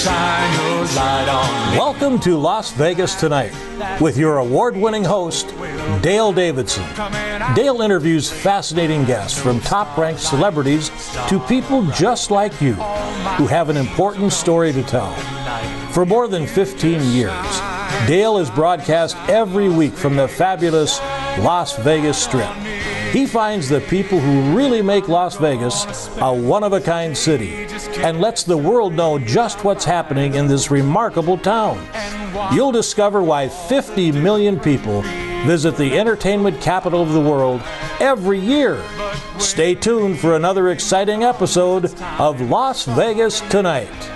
shine your light on me. Welcome to Las Vegas Tonight with your award-winning host, Dale Davidson. Dale interviews fascinating guests from top-ranked celebrities to people just like you who have an important story to tell. For more than 15 years, Dale is broadcast every week from the fabulous Las Vegas Strip. He finds the people who really make Las Vegas a one-of-a-kind city and lets the world know just what's happening in this remarkable town. You'll discover why 50 million people visit the entertainment capital of the world every year. Stay tuned for another exciting episode of Las Vegas Tonight.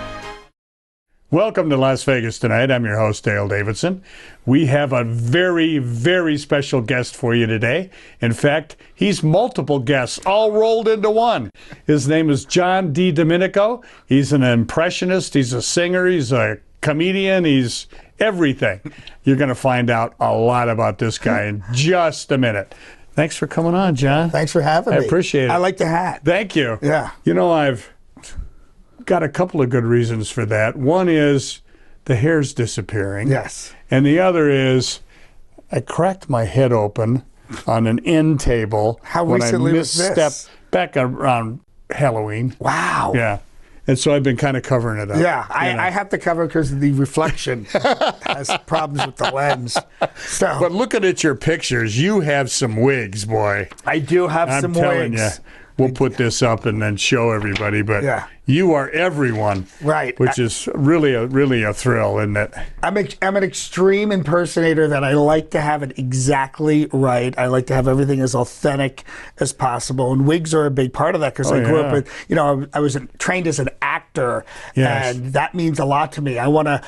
Welcome to Las Vegas Tonight. I'm your host, Dale Davidson. We have a very, very special guest for you today. In fact, he's multiple guests all rolled into one. His name is John Didomenico. He's an impressionist. He's a singer. He's a comedian. He's everything. You're going to find out a lot about this guy in just a minute. Thanks for coming on, John. Thanks for having me. I appreciate it. I like the hat. Thank you. Yeah. You know, I've got a couple of good reasons for that. One is the hair's disappearing. Yes. And the other is I cracked my head open on an end table. How when recently I was misstepped this? Back around Halloween. Wow. Yeah. And so I've been kind of covering it up. Yeah, I have to cover because the reflection has problems with the lens. So, But looking at your pictures, you have some wigs, boy. I do have I'm some telling wigs. you. We'll put this up and then show everybody, but Yeah. you are everyone, Right. Which is really a thrill, isn't it? I'm an extreme impersonator that I like to have it exactly right. I like to have everything as authentic as possible, and wigs are a big part of that because I grew up with, I was trained as an actor, Yes. and that means a lot to me. I want to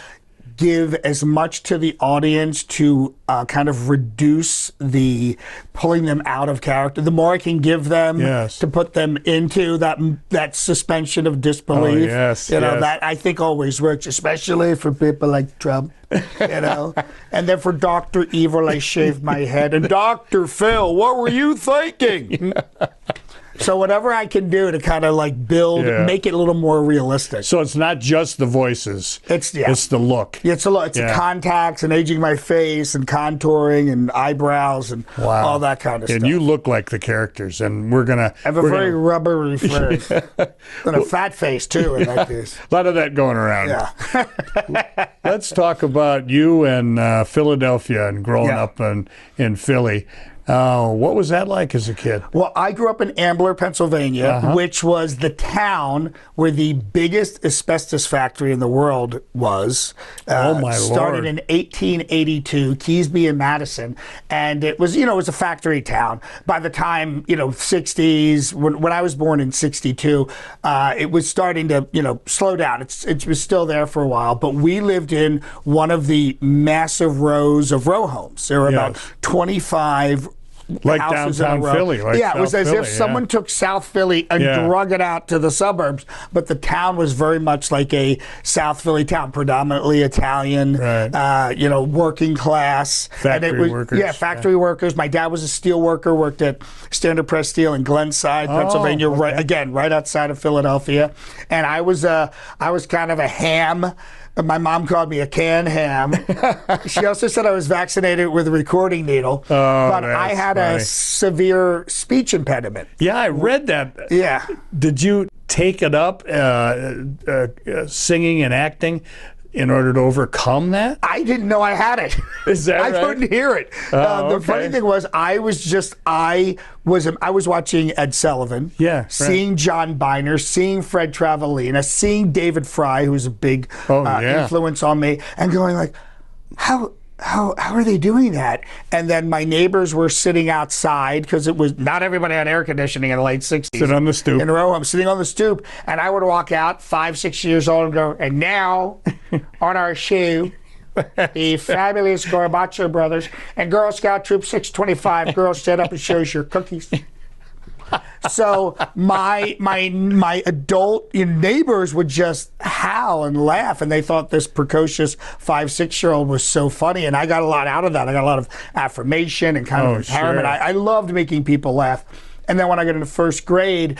give as much to the audience to kind of reduce the pulling them out of character. The more I can give them Yes. to put them into that suspension of disbelief, yes, that I think always works, especially for people like Trump, And then for Dr. Evil, I shaved my head. And Dr. Phil, what were you thinking? So whatever I can do to kind of like build, make it a little more realistic. So it's not just the voices. It's the look. Yeah, it's the contacts and aging my face and contouring and eyebrows and all that kind of stuff. And you look like the characters, and we're gonna I have a very rubbery face and a fat face too in that case. A lot of that going around. Yeah. Let's talk about you and Philadelphia and growing up in Philly. What was that like as a kid? Well, I grew up in Ambler, Pennsylvania, which was the town where the biggest asbestos factory in the world was. Oh, my Lord. Started in 1882, Keesby and Madison. And it was, it was a factory town. By the time, 60s, when I was born in 62, it was starting to, slow down. It was still there for a while. But we lived in one of the massive rows of row homes. There were about 25 like houses in a downtown row. Philly. Like it was South as Philly, if someone took South Philly and drug it out to the suburbs, but the town was very much like a South Philly town, predominantly Italian, working class. Factory workers. Yeah, factory workers. My dad was a steel worker, worked at Standard Press Steel in Glenside, Pennsylvania, right outside of Philadelphia. And I was kind of a ham. My mom called me a canned ham. She also said I was vaccinated with a recording needle, but I had a severe speech impediment. Yeah, I read that. Yeah. Did you take it up, singing and acting, in order to overcome that? I didn't know I had it. Is that right? I couldn't hear it. The funny thing was, I was watching Ed Sullivan, seeing John Biner, seeing Fred Travellina, seeing David Fry, who's a big influence on me, and going like, how are they doing that? And then my neighbors were sitting outside because it was not everybody had air conditioning in the late 60s. Sit on the stoop. In a row, I'm sitting on the stoop, and I would walk out 5, 6 years old and go, and now on our show, the fabulous Gorbachev brothers and Girl Scout Troop 625 girls set up and shows your cookies. So my adult neighbors would just howl and laugh, and they thought this precocious 5, 6-year-old was so funny, and I got a lot out of that. I got a lot of affirmation and kind of empowerment. I loved making people laugh. And then when I got into first grade,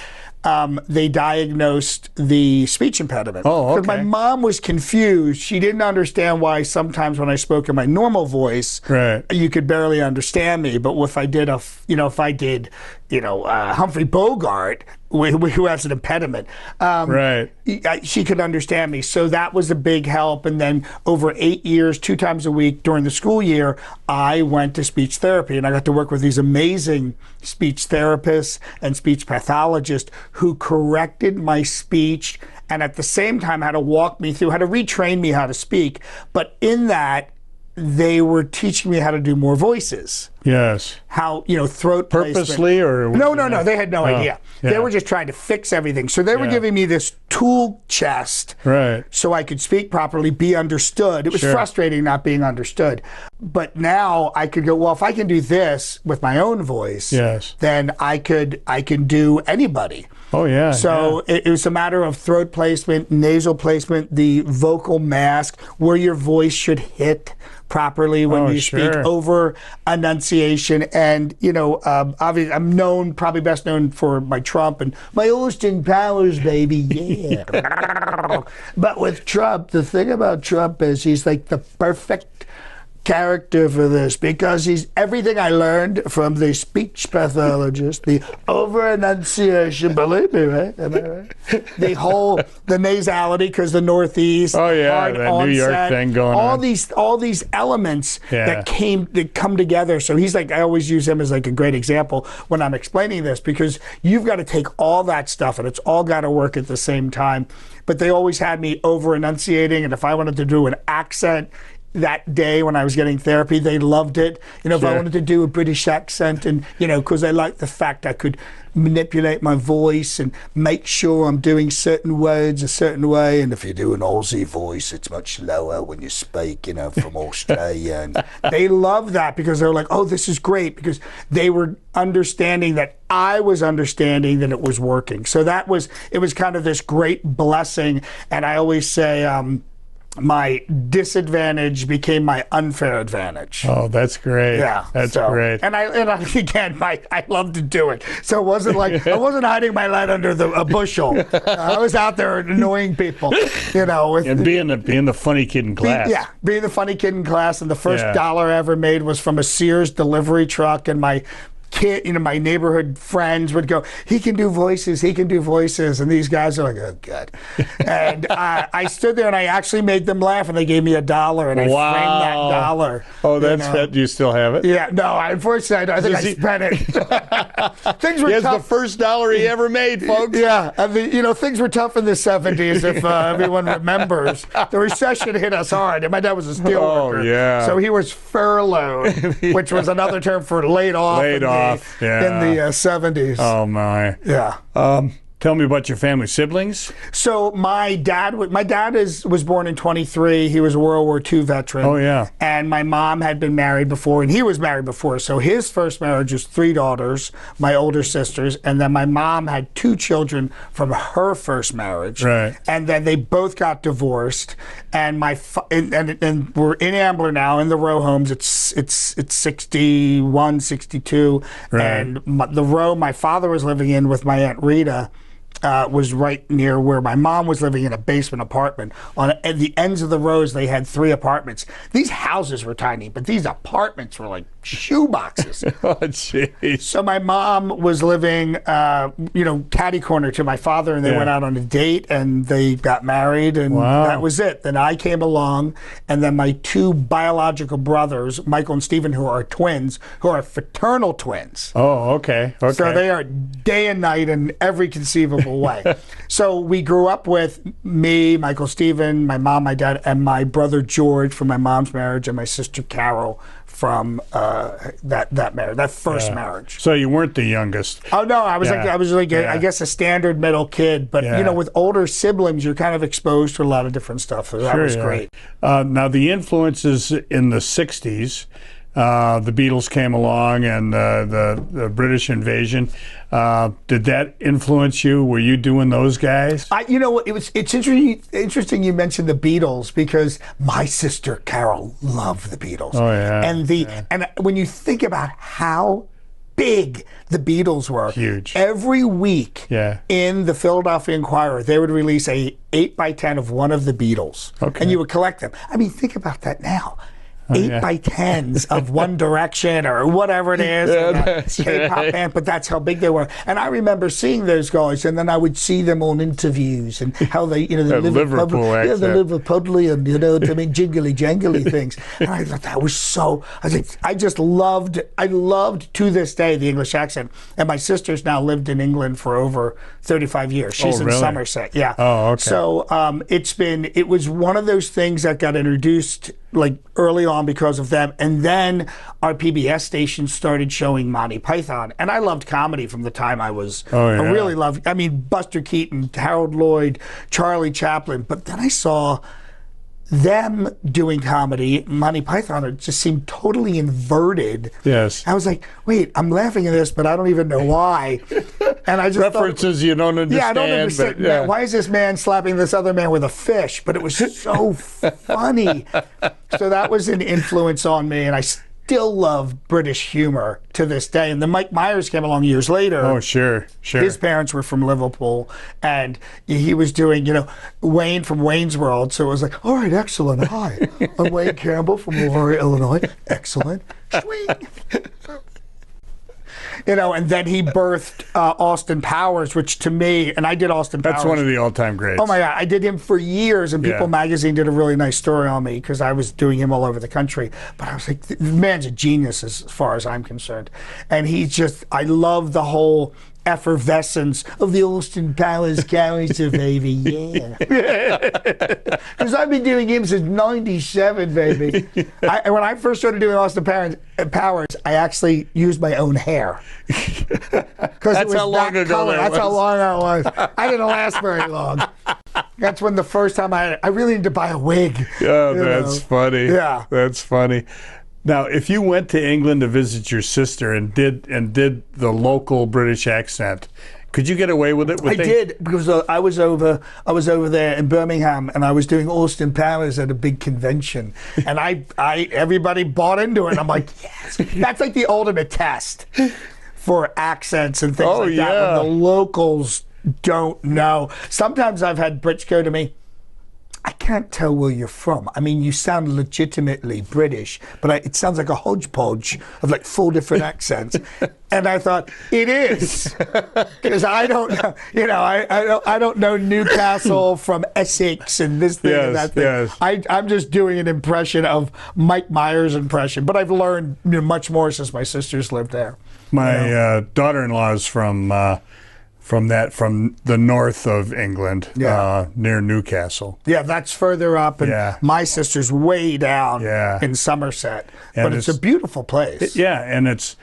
they diagnosed the speech impediment. Oh, okay. Because my mom was confused. She didn't understand why sometimes when I spoke in my normal voice, Right. you could barely understand me. But if I did Humphrey Bogart, who has an impediment, Right. she could understand me. So that was a big help. And then over 8 years, 2 times a week during the school year, I went to speech therapy, and I got to work with these amazing speech therapists and speech pathologists who corrected my speech and at the same time had to walk me through, how to retrain me how to speak. But in that, they were teaching me how to do more voices. Yes. How, throat Purposely placement. or? No, they had no idea. Yeah. They were just trying to fix everything. So they were giving me this tool chest Right. so I could speak properly, be understood. It was frustrating not being understood. But now I could go, well, if I can do this with my own voice, Yes. then I can do anybody. Oh, yeah. So it was a matter of throat placement, nasal placement, the vocal mask, where your voice should hit properly when you speak, over enunciation. And, obviously I'm probably best known for my Trump and my Austin Powers, baby, yeah. But with Trump, the thing about Trump is he's like the perfect character for this, because he's everything I learned from the speech pathologist, the over enunciation, believe me, right? Am I right? The nasality, because the Northeast, hard that onset, New York thing going on. all these elements that come together. So he's like, I always use him as like a great example when I'm explaining this, because you've got to take all that stuff and it's all got to work at the same time. But they always had me over enunciating, and if I wanted to do an accent that day when I was getting therapy, they loved it. If I wanted to do a British accent, and because they liked the fact I could manipulate my voice and make sure I'm doing certain words a certain way. And if you do an Aussie voice, it's much lower when you speak, from Australia. And they love that, because they're like, oh, this is great, because they were understanding that I was understanding that it was working. So it was kind of this great blessing. And I always say, my disadvantage became my unfair advantage. Oh, that's great. Yeah, that's great. And I love to do it. So it wasn't like I wasn't hiding my light under a bushel. I was out there annoying people, and being the funny kid in class. Being the funny kid in class. And the first dollar I ever made was from a Sears delivery truck, and my kid, my neighborhood friends would go, he can do voices, and these guys are like, oh God. And I stood there and I actually made them laugh, and they gave me $1, and I framed that dollar. Oh, that's it. Do you still have it? Yeah, no, unfortunately, I think I spent it. Things were tough. The first dollar he ever made, folks. Yeah, I mean, things were tough in the 70s, if everyone remembers. The recession hit us hard, and my dad was a steel worker. Oh, yeah. So he was furloughed, which was another term for laid off. In the 70s. Oh, my. Yeah. Tell me about your family. Siblings? So my dad was born in 23. He was a World War II veteran. Oh, yeah. And my mom had been married before, and he was married before. So his first marriage was 3 daughters, my older sisters, and then my mom had 2 children from her first marriage. Right. And then they both got divorced. And and we're in Ambler now in the row homes. It's 61, 62. Right. And the row my father was living in with my Aunt Rita was right near where my mom was living, in a basement apartment. At the ends of the rows, they had 3 apartments. These houses were tiny, but these apartments were like shoe boxes. Oh, jeez. So my mom was living, catty corner to my father, and they went out on a date, and they got married, and that was it. Then I came along, and then my 2 biological brothers, Michael and Stephen, who are twins, who are fraternal twins. Oh, okay. So they are day and night in every conceivable way. So we grew up with me, Michael, Stephen, my mom, my dad, and my brother George from my mom's marriage, and my sister Carol from that first marriage. So you weren't the youngest. Oh no, I was I guess a standard middle kid, but with older siblings, you're kind of exposed to a lot of different stuff. So that was great. Now the influences in the 60s. The Beatles came along, and the British invasion. Did that influence you? Were you doing those guys? It's interesting you mentioned the Beatles, because my sister Carol loved the Beatles. Oh yeah. And when you think about how big the Beatles were. Huge. Every week Yeah. in the Philadelphia Inquirer, they would release a 8x10 of one of the Beatles. Okay. And you would collect them. I mean, think about that now. 8x10s of One Direction or whatever it is. That's K-pop right. band, but that's how big they were. And I remember seeing those guys, and then I would see them on interviews and how they, the That Liverpool accent. the Liverpudlian, jingly jangly things. And I thought that was so. I loved to this day the English accent. And my sister's now lived in England for over 35 years. She's in really? Somerset. Yeah. Oh, okay. So it was one of those things that got introduced like early on because of them, and then our PBS station started showing Monty Python, and I loved comedy from the time I was. I really loved. I mean, Buster Keaton, Harold Lloyd, Charlie Chaplin, but then I saw them doing comedy. Monty Python, it just seemed totally inverted. Yes. I was like, wait, I'm laughing at this, but I don't even know why. And I just References you don't understand. Yeah, I don't understand. But, yeah. Why is this man slapping this other man with a fish? But it was so funny. So that was an influence on me, and I still love British humor to this day. And then Mike Myers came along years later. Oh, sure. His parents were from Liverpool, and he was doing, Wayne from Wayne's World. So it was like, all right, excellent. Hi, I'm Wayne Campbell from Aurora, Illinois. Excellent. Swing. And then he birthed Austin Powers, which to me, and I did Austin Powers. That's one of the all-time greats. Oh my God, I did him for years, and People Magazine did a really nice story on me because I was doing him all over the country. But I was like, the man's a genius as far as I'm concerned. And I love the whole effervescence of the Austin Powers character, baby, yeah. Because I've been doing him since '97, baby. When I first started doing Austin Powers, I actually used my own hair. That's how long ago that was. That's how long that was. I didn't last very long. That's when the first time I really need to buy a wig. Oh, that's funny. Yeah. That's funny. Now, if you went to England to visit your sister and did the local British accent, could you get away with it? I did, because I was over there in Birmingham, and I was doing Austin Powers at a big convention, and everybody bought into it. And I'm like, yes, that's like the ultimate test for accents and things like that. When the locals don't know. Sometimes I've had Brits go to me, I can't tell where you're from. I mean, you sound legitimately British, but it sounds like a hodgepodge of like 4 different accents. And I thought, it is, because I don't know, I don't know Newcastle from Essex and this thing and that thing. Yes. I'm just doing an impression of Mike Myers' impression, but I've learned much more since my sisters lived there. My daughter-in-law is from the north of England, near Newcastle. Yeah, that's further up, and my sister's way down in Somerset. And but it's a beautiful place. And it's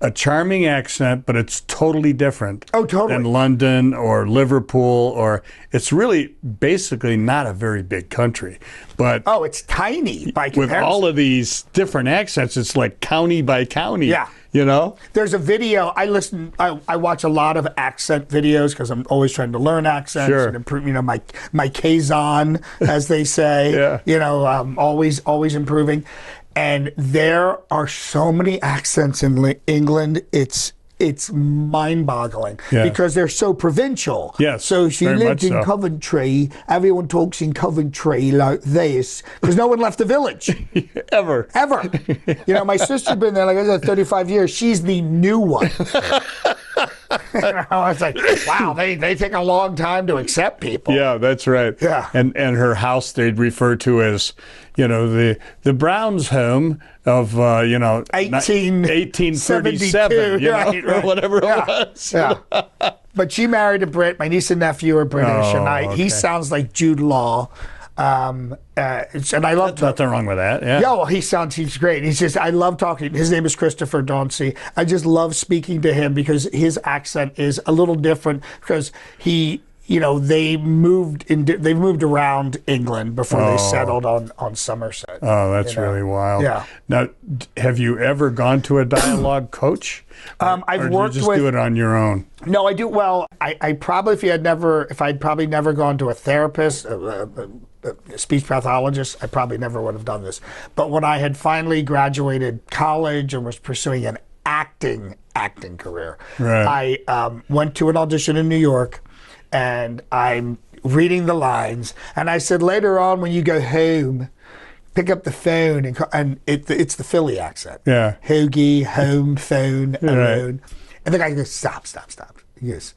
a charming accent, but it's totally different. Oh, totally. Than London or Liverpool, or it's really basically not a very big country. But it's tiny by comparison. With all of these different accents, it's like county by county. Yeah. There's a video, I watch a lot of accent videos because I'm always trying to learn accents and improve, my Kazan, as they say, always improving. And there are so many accents in England, it's mind-boggling because they're so provincial. Yes, so if you lived in Coventry, everyone talks in Coventry like this because no one left the village. Ever. My sister's been there, like I said, 35 years. She's the new one. I was like, wow, they take a long time to accept people. Yeah, that's right. Yeah. And her house they'd refer to as, the Browns' home of 1837, right. or whatever it was. Yeah. But she married a Brit. My niece and nephew are British, he sounds like Jude Law. And I love nothing wrong with that. Yeah. Yeah, well, he's great. I love talking. His name is Christopher Dauncey. I just love speaking to him because his accent is a little different because they've moved around England before they settled on Somerset. Oh, that's really wild. Yeah. Now, have you ever gone to a dialogue coach? I've worked do you just do it on your own? No, I do. Well, I probably, if I'd probably never gone to a therapist, a speech pathologist, I probably never would have done this. But when I had finally graduated college and was pursuing an acting acting career. Right. I went to an audition in New York, and I'm reading the lines, and I said, later on when you go home, pick up the phone, and it's the Philly accent. Yeah. Hoagie, home, phone, alone. Right. And the guy goes, stop. He goes,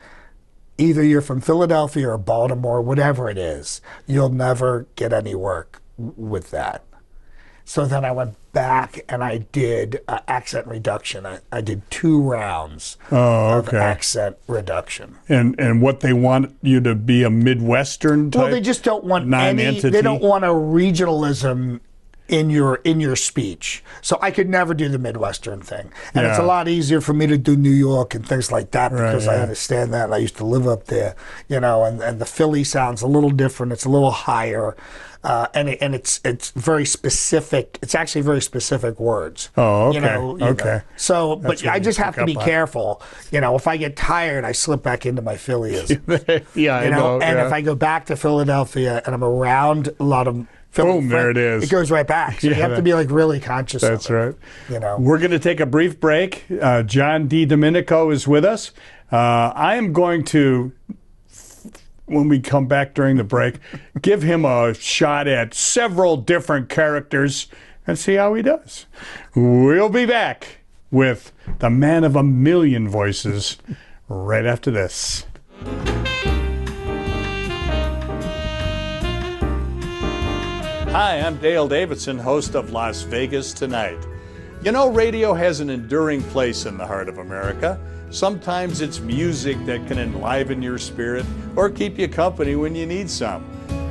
either you're from Philadelphia or Baltimore, whatever it is, you'll never get any work with that. So then I went back and I did accent reduction. I did 2 rounds of accent reduction. And what they want you to be a Midwestern type? Well, they just don't want non-entity? they don't want a regionalism in your speech. So I could never do the Midwestern thing. And it's a lot easier for me to do New York and things like that because I understand that, and I used to live up there, you know, and the Philly sounds a little different. It's a little higher. And it's very specific. It's actually very specific words. Oh, okay. You know. So, but I just have to be careful. You know, if I get tired, I slip back into my Phillyism. Yeah, I know. And if I go back to Philadelphia and I'm around a lot of Philly, there it is. It goes right back. So you have to be like really conscious of it. That's right. You know. We're going to take a brief break. John Didomenico is with us. I am going to, when we come back during the break, give him a shot at several different characters and see how he does. We'll be back with the man of a million voices right after this. Hi, I'm Dale Davidson, host of Las Vegas Tonight. You know, radio has an enduring place in the heart of America. Sometimes it's music that can enliven your spirit or keep you company when you need some.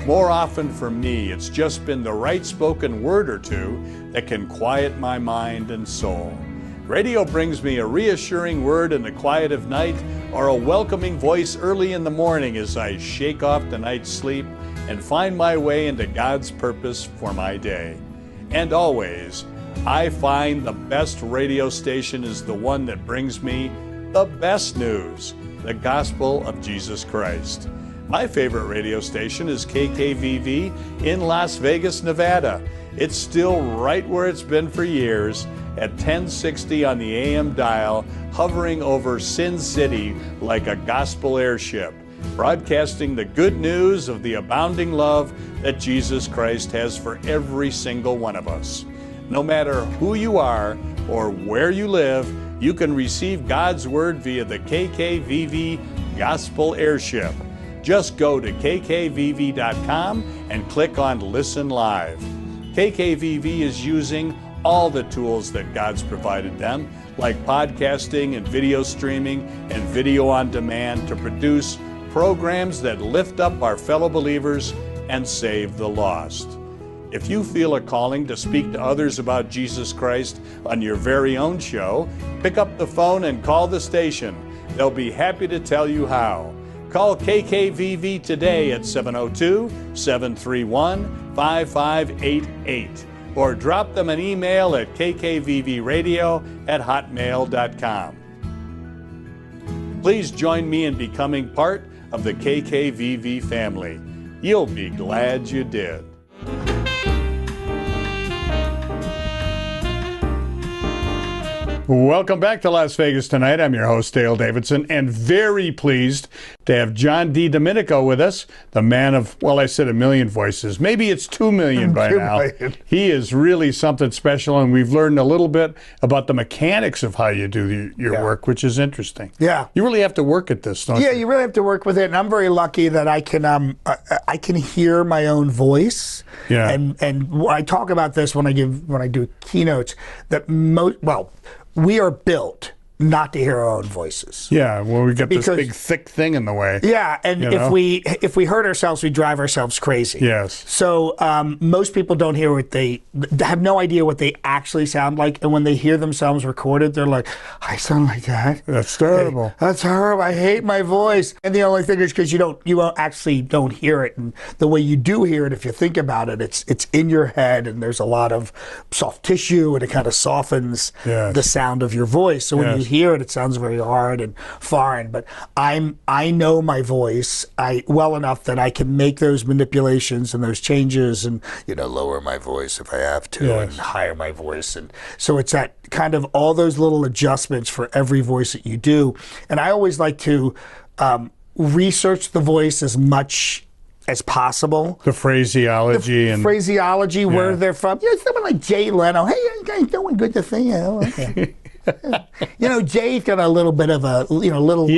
More often for me, it's just been the right spoken word or two that can quiet my mind and soul. Radio brings me a reassuring word in the quiet of night or a welcoming voice early in the morning as I shake off the night's sleep and find my way into God's purpose for my day. And always, I find the best radio station is the one that brings me the best news, the gospel of Jesus Christ. My favorite radio station is KKVV in Las Vegas, Nevada. It's still right where it's been for years at 1060 on the AM dial, hovering over Sin City like a gospel airship, broadcasting the good news of the abounding love that Jesus Christ has for every single one of us. No matter who you are or where you live, you can receive God's Word via the KKVV Gospel Airship. Just go to kkvv.com and click on Listen Live. KKVV is using all the tools that God's provided them, like podcasting and video streaming and video on demand, to produce programs that lift up our fellow believers and save the lost. If you feel a calling to speak to others about Jesus Christ on your very own show, pick up the phone and call the station. They'll be happy to tell you how. Call KKVV today at 702-731-5588 or drop them an email at kkvvradio@hotmail.com. Please join me in becoming part of the KKVV family. You'll be glad you did. Welcome back to Las Vegas Tonight. I'm your host, Dale Davidson, and very pleased to have John Didomenico with us, the man of, well, I said a million voices. Maybe it's 2 million by now. He is really something special, and we've learned a little bit about the mechanics of how you do your work, which is interesting. Yeah. You really have to work at this, don't you? Yeah, you really have to work with it, and I'm very lucky that I can hear my own voice. Yeah. And I talk about this when I do keynotes, that we are built not to hear our own voices. Yeah, well, we got this big thick thing in the way. Yeah, and if we hurt ourselves, we drive ourselves crazy. Yes. So most people don't hear they have no idea what they actually sound like, and when they hear themselves recorded, they're like, I sound like that. That's terrible. That's horrible. I hate my voice. And the only thing is because you don't hear it, and the way you do hear it, if you think about it, it's in your head, and there's a lot of soft tissue, and it kind of softens the sound of your voice. So when you hear it, it sounds very hard and foreign. But I know my voice well enough that I can make those manipulations and those changes, and lower my voice if I have to, and higher my voice. And so it's that kind of all those little adjustments for every voice that you do. And I always like to research the voice as much as possible. The phraseology where they're from. Someone like Jay Leno. Hey, you guys doing? Good to see you. Jay's got a little bit of a, He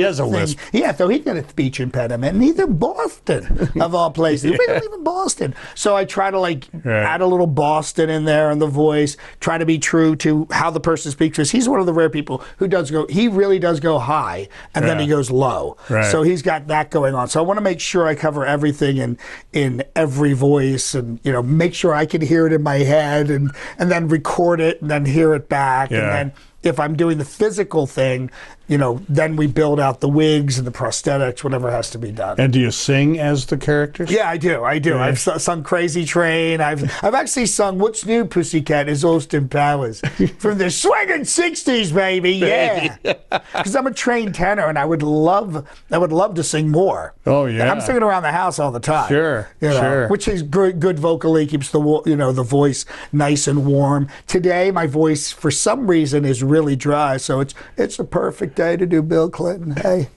has a lisp. Yeah, so he's got a speech impediment, and he's in Boston, of all places. We don't live in Boston. So I try to, add a little Boston in there in the voice, try to be true to how the person speaks. Because he's one of the rare people who he really does go high, and then he goes low. Right. So he's got that going on. So I want to make sure I cover everything in every voice, and, make sure I can hear it in my head, and then record it, and then hear it back, and then if I'm doing the physical thing, then we build out the wigs and the prosthetics, whatever has to be done. And do you sing as the characters? Yeah, I do. Yeah. I've sung Crazy Train. I've actually sung What's New, Pussycat is Austin Powers from the swinging 60s, baby. Yeah. Because I'm a trained tenor, and I would love to sing more. Oh, yeah. I'm singing around the house all the time. Sure. Sure. Which is good vocally, keeps the voice nice and warm. Today, my voice, for some reason, is really dry, so it's a perfect day to do Bill Clinton. Hey,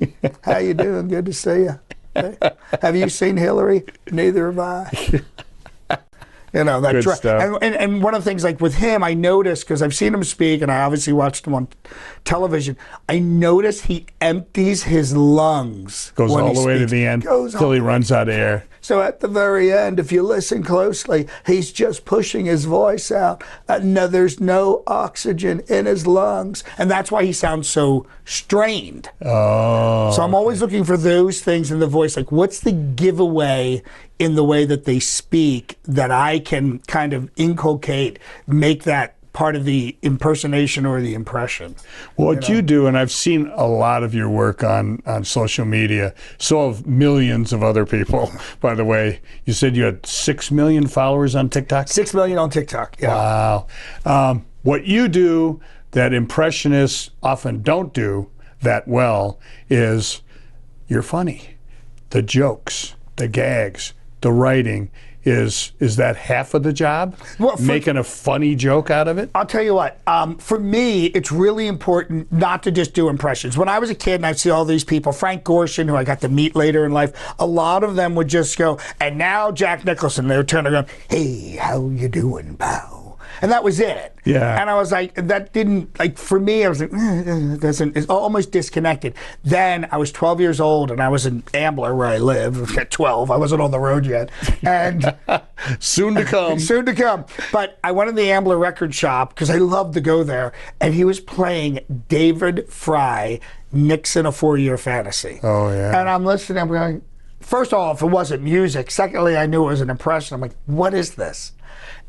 how you doing? Good to see you. Hey, have you seen Hillary? Neither have I. That Good stuff. And one of the things, like with him, I noticed, because I've seen him speak, and I obviously watched him on television, I noticed he empties his lungs. Goes all the way to the end until he runs out of air. So at the very end, if you listen closely, he's just pushing his voice out. No, there's no oxygen in his lungs. And that's why he sounds so strained. Oh. So I'm always looking for those things in the voice. Like, what's the giveaway in the way that they speak that I can kind of inculcate, make that part of the impersonation or the impression. What you do, and I've seen a lot of your work on social media, so have millions of other people, by the way. You said you had 6 million followers on TikTok? 6 million on TikTok, yeah. Wow. What you do that impressionists often don't do that well is you're funny. The jokes, the gags, the writing, is that half of the job? Well, making a funny joke out of it? I'll tell you what, for me, it's really important not to just do impressions. When I was a kid and I'd see all these people, Frank Gorshin, who I got to meet later in life, a lot of them would just go, and now Jack Nicholson, they would turn around, hey, how you doing, pal? And that was it. Yeah. And I was like, that didn't, like, for me, I was like, it's almost disconnected. Then I was 12 years old, and I was in Ambler, where I live. At 12, I wasn't on the road yet. And soon to come. Soon to come. But I went in the Ambler record shop, because I loved to go there, and he was playing David Fry, Nixon, A 4-Year Fantasy. Oh, yeah. And I'm listening, I'm going, first of all, if it wasn't music. Secondly, I knew it was an impression. I'm like, what is this?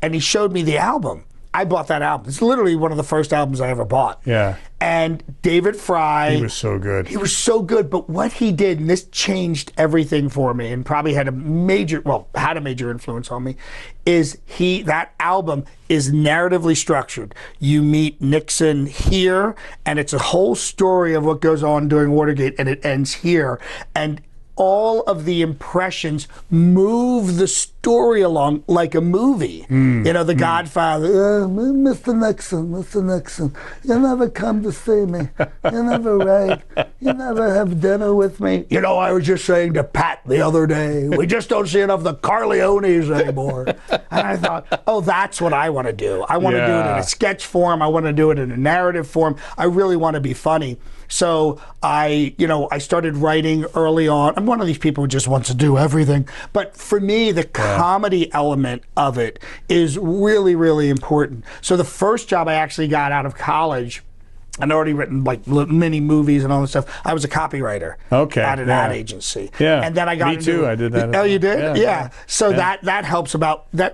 And he showed me the album. I bought that album. It's literally one of the first albums I ever bought. Yeah. And David Fry. He was so good. He was so good. But what he did, and this changed everything for me, and probably had a major influence on me, is that album is narratively structured. You meet Nixon here, and it's a whole story of what goes on during Watergate, and it ends here. And all of the impressions move the story along like a movie. The Godfather, Mr. Nixon, you never come to see me. You never write. You never have dinner with me. I was just saying to Pat the other day, we just don't see enough of the Corleones anymore. And I thought, oh, that's what I want to do. I want to do it in a sketch form. I want to do it in a narrative form. I really want to be funny. So I started writing early on. I'm one of these people who just wants to do everything. But for me, the comedy element of it is really, really important. So the first job I actually got out of college, I'd already written like many movies and all this stuff. I was a copywriter at an ad agency. Yeah. And then I got Me too. I did that. Oh, you did? Yeah. So that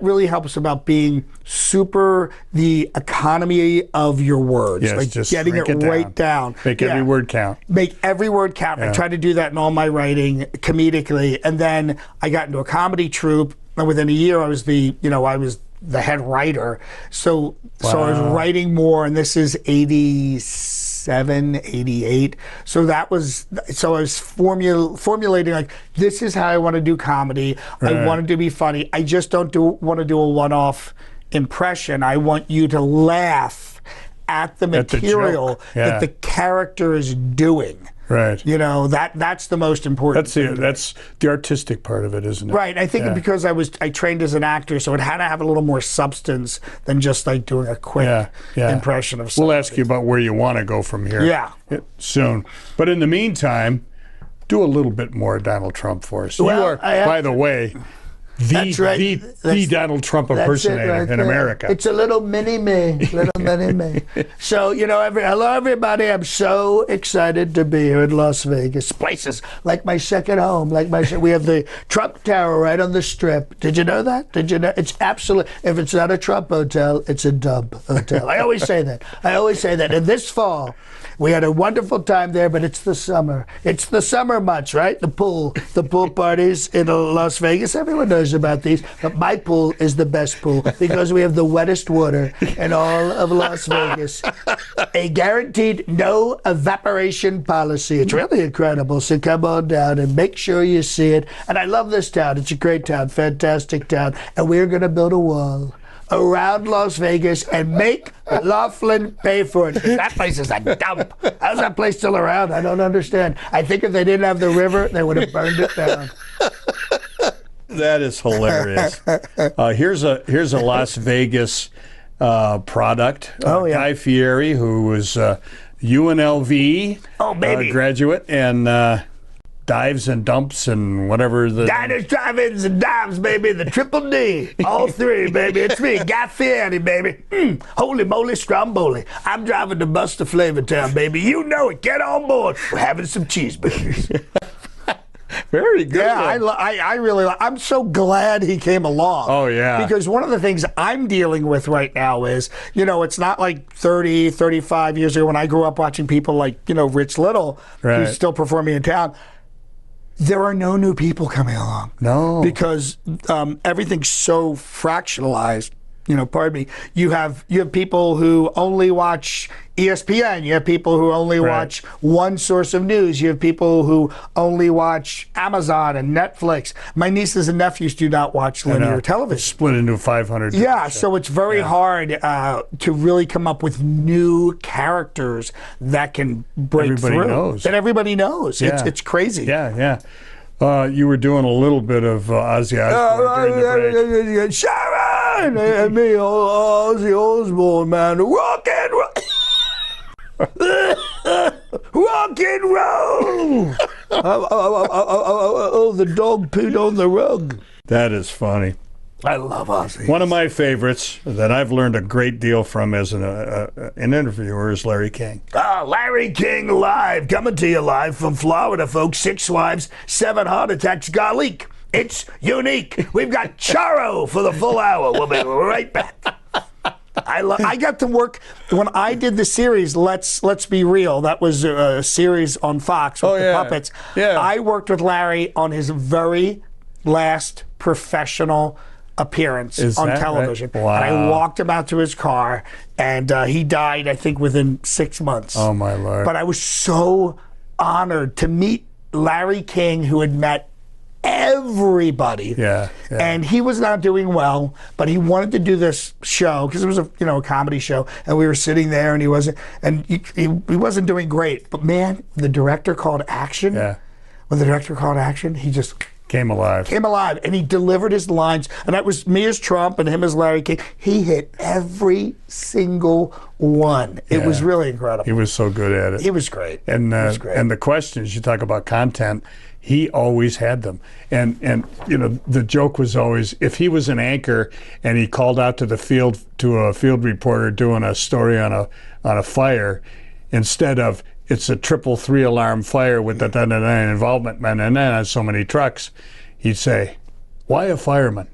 really helps about being super the economy of your words. Yes, like just getting it right down. Make every word count. Make every word count. I try to do that in all my writing comedically. And then I got into a comedy troupe, and within a year I was the head writer. So I was writing more, and this is 86. 87, 88. So I was formulating like, this is how I want to do comedy. Right. I wanted to be funny. I just don't want to do a one-off impression. I want you to laugh at the material that the character is doing. Right. You know, that's the most important thing. That's the artistic part of it, isn't it? Right. I think because I trained as an actor, so it had to have a little more substance than just like doing a quick impression of something. We'll ask you about where you want to go from here soon. But in the meantime, do a little bit more Donald Trump for us. Well, you are, by the way, the Donald Trump impersonator in America. It's a little mini-me, So, hello everybody. I'm so excited to be here in Las Vegas. Places like my second home, we have the Trump Tower right on the Strip. Did you know that? It's absolute. If it's not a Trump hotel, it's a dub hotel. I always say that. And this fall, we had a wonderful time there, but it's the summer. It's the summer months, right? The pool parties in Las Vegas. Everyone knows about these, but my pool is the best pool because we have the wettest water in all of Las Vegas. A guaranteed no evaporation policy. It's really incredible. So come on down and make sure you see it. And I love this town. It's a great town, fantastic town. And we're going to build a wall around Las Vegas and make Laughlin pay for it. That place is a dump. How's that place still around? I don't understand. I think if they didn't have the river, they would have burned it down. That is hilarious. Here's a Las Vegas product. Guy Fieri, who was UNLV graduate and dives and dumps and whatever the diners, drive-ins, and dives, baby. The triple D, all three, baby. It's me, Guy Fieri, baby. Holy moly, stromboli. I'm driving the bus to Flavortown, baby. You know it. Get on board. We're having some cheeseburgers. Very good. Yeah, I really. I'm so glad he came along. Oh yeah. Because one of the things I'm dealing with right now is, it's not like 30, 35 years ago when I grew up watching people like, Rich Little, who's still performing in town. There are no new people coming along. No. Because everything's so fractionalized. Pardon me. You have people who only watch ESPN. You have people who only watch one source of news. You have people who only watch Amazon and Netflix. My nieces and nephews do not watch linear television. It's split into 500. Yeah, so it's very hard to really come up with new characters that can break through. That everybody knows. Yeah. It's crazy. Yeah. You were doing a little bit of Ozzy Osbourne during the break. Sharon and me, Ozzy Osbourne, man. Rock and roll. Rock and roll. Oh, the dog pooed on the rug. That is funny. I love Ozzy. One of my favorites that I've learned a great deal from as an interviewer is Larry King. Larry King live, coming to you live from Florida, folks. 6 wives, 7 heart attacks, garlic. It's unique. We've got Charo for the full hour. We'll be right back. I got to work when I did the series Let's Be Real. That was a series on Fox with the puppets. Yeah. I worked with Larry on his very last professional appearance on television. Right? Wow. And I walked him out to his car, and he died, I think, within 6 months. Oh, my Lord. But I was so honored to meet Larry King, who had met everybody. Yeah. And he was not doing well, but he wanted to do this show because it was a comedy show, and we were sitting there, and he wasn't doing great. But man, the director called action. Yeah. When the director called action, he just came alive, and he delivered his lines. And that was me as Trump and him as Larry King. He hit every single one. It was really incredible. He was so good at it. He was great. And the questions, you talk about content, he always had them. And the joke was always, if he was an anchor and he called out to the field, to a field reporter doing a story on a fire, instead of it's a 333 alarm fire with the involvement and so many trucks, he'd say, why a fireman?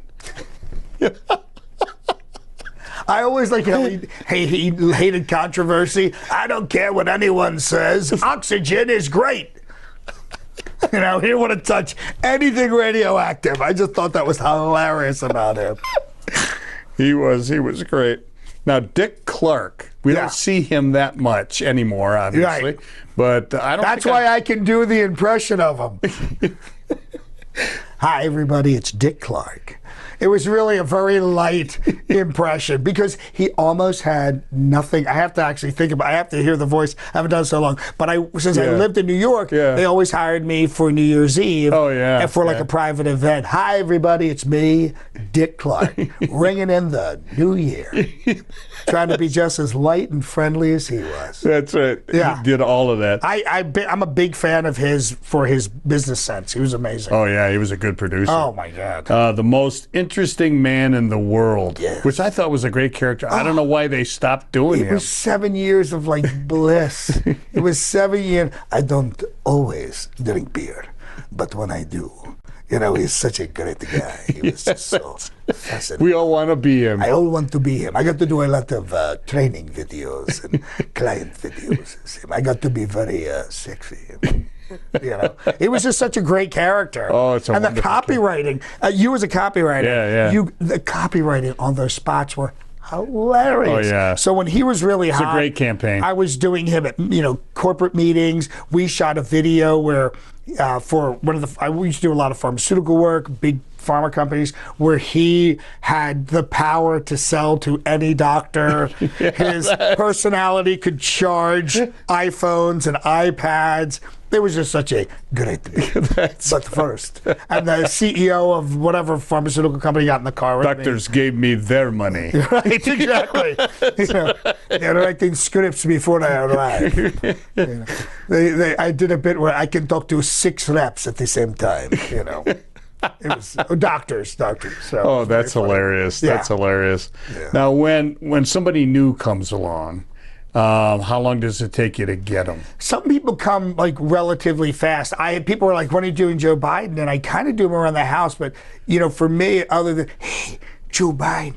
I always like how he hated controversy. I don't care what anyone says. Oxygen is great. He didn't want to touch anything radioactive. I just thought that was hilarious about him. He was great. Now, Dick Clark. We don't see him that much anymore, obviously. Right. But I don't. That's why I can do the impression of him. Hi, everybody. It's Dick Clark. It was really a very light impression because he almost had nothing. I have to actually think about it. I have to hear the voice. I haven't done it so long. But since I lived in New York, they always hired me for New Year's Eve. Oh, yeah. And for like a private event. Hi, everybody. It's me, Dick Clark, ringing in the new year. Trying to be just as light and friendly as he was. That's right. Yeah. He did all of that. I'm a big fan of his for his business sense. He was amazing. Oh, yeah. He was a good producer. Oh, my God. The most interesting man in the world, Yes. which I thought was a great character. I don't know why they stopped doing It him. was 7 years of like bliss. It was 7 years. I don't always drink beer, but when I do, he's such a great guy. He was just so fascinating. We all want to be him. I all want to be him. I got to do a lot of training videos and client videos as him. I got to be very sexy. It was just such a great character. Oh, it's a and the wonderful copywriting. You as a copywriter, the copywriting on those spots were hilarious. Oh, yeah. So when he was really hot, a great campaign. I was doing him at corporate meetings. We shot a video where for we used to do a lot of pharmaceutical work, big pharma companies, where he had the power to sell to any doctor. His personality could charge iPhones and iPads. It was just such a great but first. And the CEO of whatever pharmaceutical company got in the car with Doctors gave me their money. Right, exactly. They're writing scripts before I arrive. I did a bit where I can talk to 6 reps at the same time, It was doctors. So that's hilarious. Yeah. That's hilarious. Yeah. Now, when somebody new comes along, how long does it take you to get them? Some people come like relatively fast. People are like, "When are you doing Joe Biden?" And I kind of do them around the house. But for me, other than, "Hey, Joe Biden,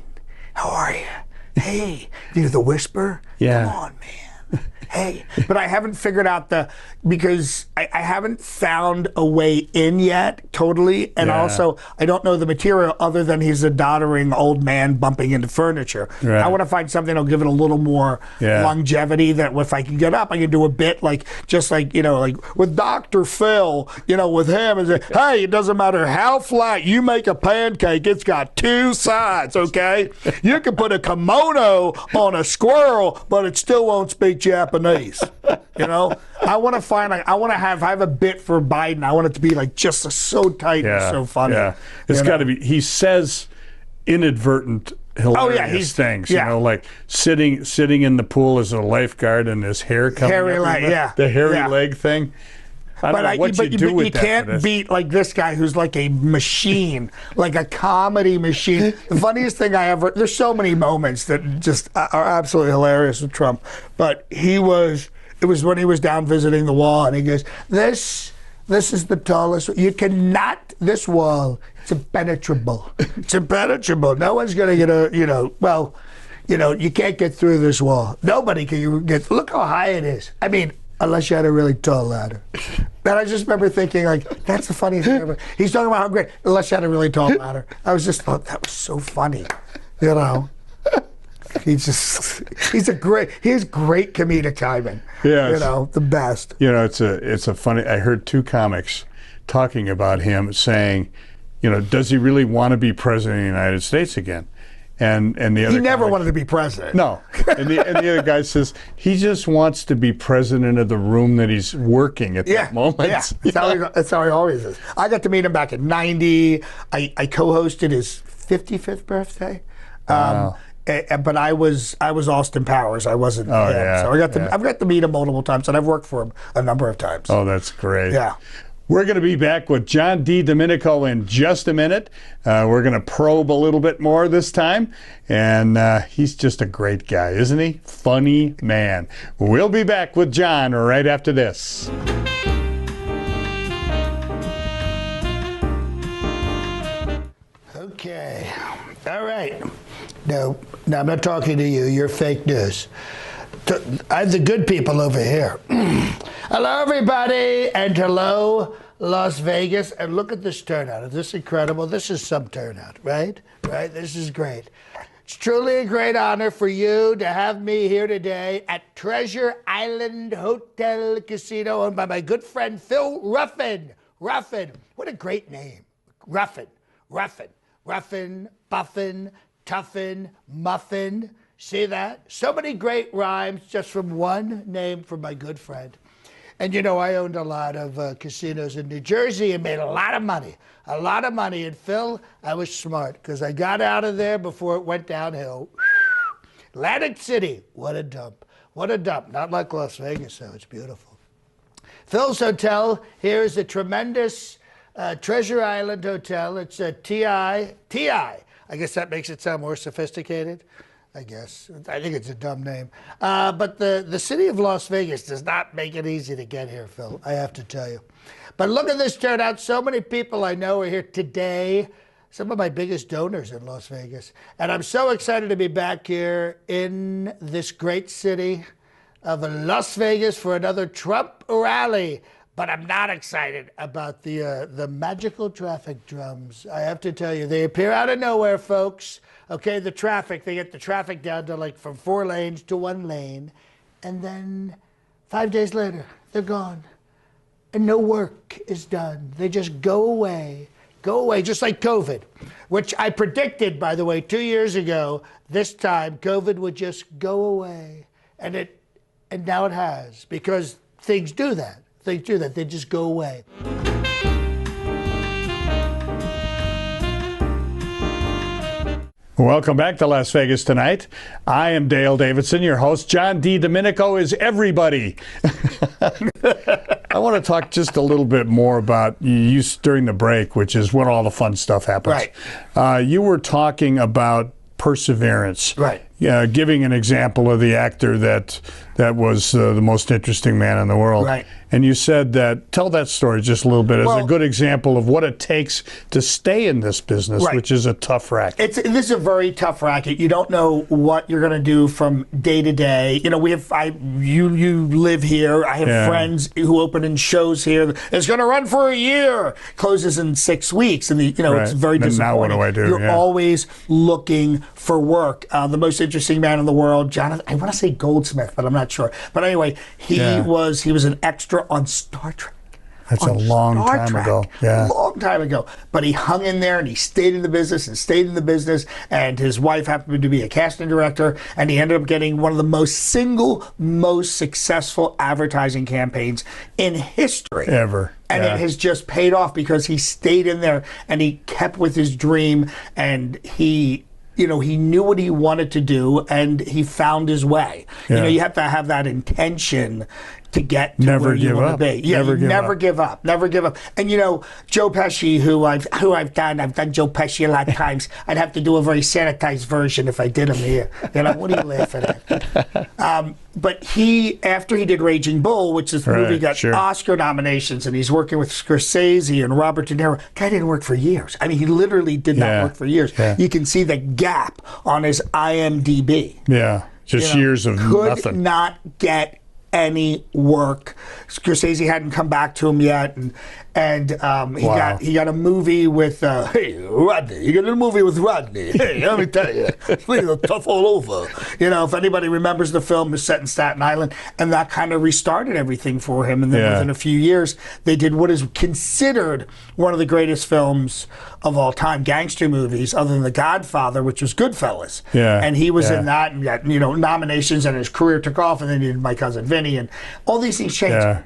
how are you? Hey, the whisper. Yeah. Come on, man. Hey." But I haven't figured out because I haven't found a way in yet totally, and also I don't know the material other than he's a doddering old man bumping into furniture. Right. I want to find something that'll give it a little more longevity, that if I can get up, I can do a bit like with Dr. Phil, with him, and say, "Hey, it doesn't matter how flat you make a pancake, it's got 2 sides, okay? You can put a kimono on a squirrel, but it still won't speak Japanese." I want to have a bit for Biden. I want it to be like just so tight and so funny. Yeah, it's got to be. He says inadvertent hilarious things. Like sitting in the pool as a lifeguard and his hair coming hairy leg, the hairy leg thing. I don't know what you do with that. You can't beat like this guy who's like a machine, like a comedy machine. The funniest thing there's so many moments that just are absolutely hilarious with Trump. But it was when he was down visiting the wall, and he goes, This is the tallest. This wall, it's impenetrable. It's impenetrable. No one's going to get you can't get through this wall. Nobody can get, look how high it is. I mean, unless you had a really tall ladder. And I just remember thinking, like, that's the funniest thing ever. He's talking about how great, unless you had a really tall ladder. I just thought that was so funny, He has great comedic timing. Yeah, the best. It's a funny. I heard 2 comics talking about him saying, does he really want to be president of the United States again? And the other he never wanted to be president. No, and the other guy says he just wants to be president of the room that he's working at that moment. Yeah, that's how he always is. I got to meet him back in '90. I co-hosted his 55th birthday. Wow. But I was Austin Powers. I wasn't him. So I've got to meet him multiple times, and I've worked for him a number of times. Oh, that's great. Yeah. We're going to be back with John Didomenico in just a minute. We're going to probe a little bit more this time. And he's just a great guy, isn't he? Funny man. We'll be back with John right after this. Okay. All right. No, I'm not talking to you. You're fake news. I have the good people over here. Hello, everybody, and hello, Las Vegas. And look at this turnout. Is this incredible? This is some turnout, right? Right? This is great. It's truly a great honor for you to have me here today at Treasure Island Hotel Casino, owned by my good friend Phil Ruffin. Ruffin, what a great name. Ruffin, Buffin, Tuffin, Muffin. See that? So many great rhymes just from one name from my good friend. And you know, I owned a lot of casinos in New Jersey and made a lot of money. And Phil, I was smart because I got out of there before it went downhill. Atlantic City, what a dump. Not like Las Vegas, though. It's beautiful. Phil's Hotel here is a tremendous Treasure Island Hotel. It's a TI. I guess that makes it sound more sophisticated. I guess. I think it's a dumb name. But the city of Las Vegas does not make it easy to get here, Phil, I have to tell you. But look at this turnout. So many people I know are here today. Some of my biggest donors in Las Vegas. And I'm so excited to be back here in this great city of Las Vegas for another Trump rally. But I'm not excited about the magical traffic drums. I have to tell you, they appear out of nowhere, folks. Okay, the traffic, they get the traffic down to like from 4 lanes to 1 lane. And then 5 days later, they're gone. And no work is done. They just go away, just like COVID, which I predicted, by the way, 2 years ago, this time COVID would just go away. And now it has, because things do that. They just go away. Welcome back to Las Vegas Tonight. I am Dale Davidson, your host. John Didomenico is everybody. I want to talk just a little bit more about you during the break, which is when all the fun stuff happens. Right. You were talking about perseverance. Right. Giving an example of the actor that was the most interesting man in the world. Right. And you said that, tell that story just a little bit as a good example of what it takes to stay in this business, right, which is a tough racket. This is a very tough racket. You don't know what you're going to do from day to day. You know, you live here. I have friends who open in shows here. It's going to run for a year. Closes in 6 weeks. And, it's very disappointing. Now what do I do? You're always looking for work. The most interesting man in the world, Jonathan, I want to say Goldsmith, but I'm not sure. But anyway, he was an extra on Star Trek. That's a long time ago. Yeah. Long time ago. But he hung in there and he stayed in the business and his wife happened to be a casting director, and he ended up getting one of the most successful advertising campaigns in history. Ever. And it has just paid off because he stayed in there and he kept with his dream, and he knew what he wanted to do, and he found his way. Yeah. You have to have that intention to get to where you want to be. Yeah, never give up. And Joe Pesci, who I've done Joe Pesci a lot of times. I'd have to do a very sanitized version if I did him here. What are you laughing at? But after he did Raging Bull, which this movie got Oscar nominations, and he's working with Scorsese and Robert De Niro. Guy didn't work for years. I mean, he literally did not work for years. Yeah. You can see the gap on his IMDb. Yeah, just years of nothing. Could not get any work. Scorsese hadn't come back to him yet, and he got a movie with Rodney. He got a movie with Rodney. Hey, let me tell you, it's tough all over. If anybody remembers, the film is set in Staten Island, and that kind of restarted everything for him. And then within a few years, they did what is considered one of the greatest films of all time, gangster movies, other than The Godfather, which was Goodfellas. Yeah. And he was in that, and got nominations, and his career took off. And then he did My Cousin Vinny, and all these things changed. Yeah.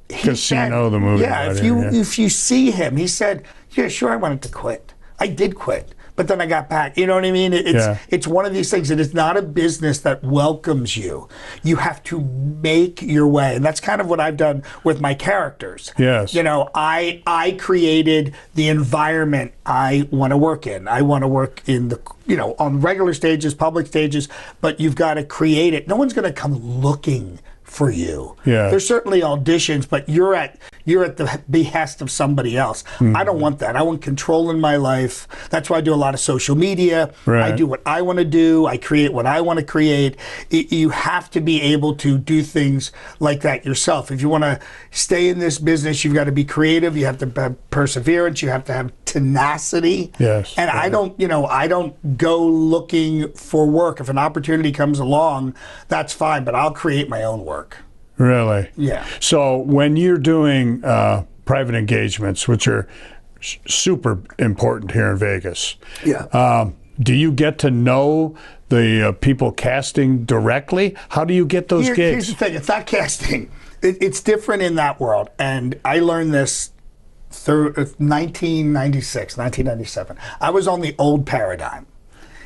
Casino, the movie. Yeah, if you see him, he said, "Yeah, sure, I wanted to quit. I did quit, but then I got back." You know what I mean? It's one of these things, and it's not a business that welcomes you. You have to make your way, and that's kind of what I've done with my characters. Yes. I created the environment I want to work in. I want to work in the on regular stages, public stages, but you've got to create it. No one's going to come looking for you. Yeah. There's certainly auditions, but you're at the behest of somebody else. I don't want that. I want control in my life. That's why I do a lot of social media. Right. I do what I want to do. I create what I want to create. You have to be able to do things like that yourself. If you want to stay in this business, you've got to be creative. You have to have perseverance. You have to have tenacity. Yes. And I don't go looking for work. If an opportunity comes along, that's fine, but I'll create my own work. Really? Yeah. So when you're doing private engagements, which are super important here in Vegas, do you get to know the people casting directly? How do you get those gigs? Here's the thing. It's not casting. It's different in that world. And I learned this through 1996, 1997. I was on the old paradigm.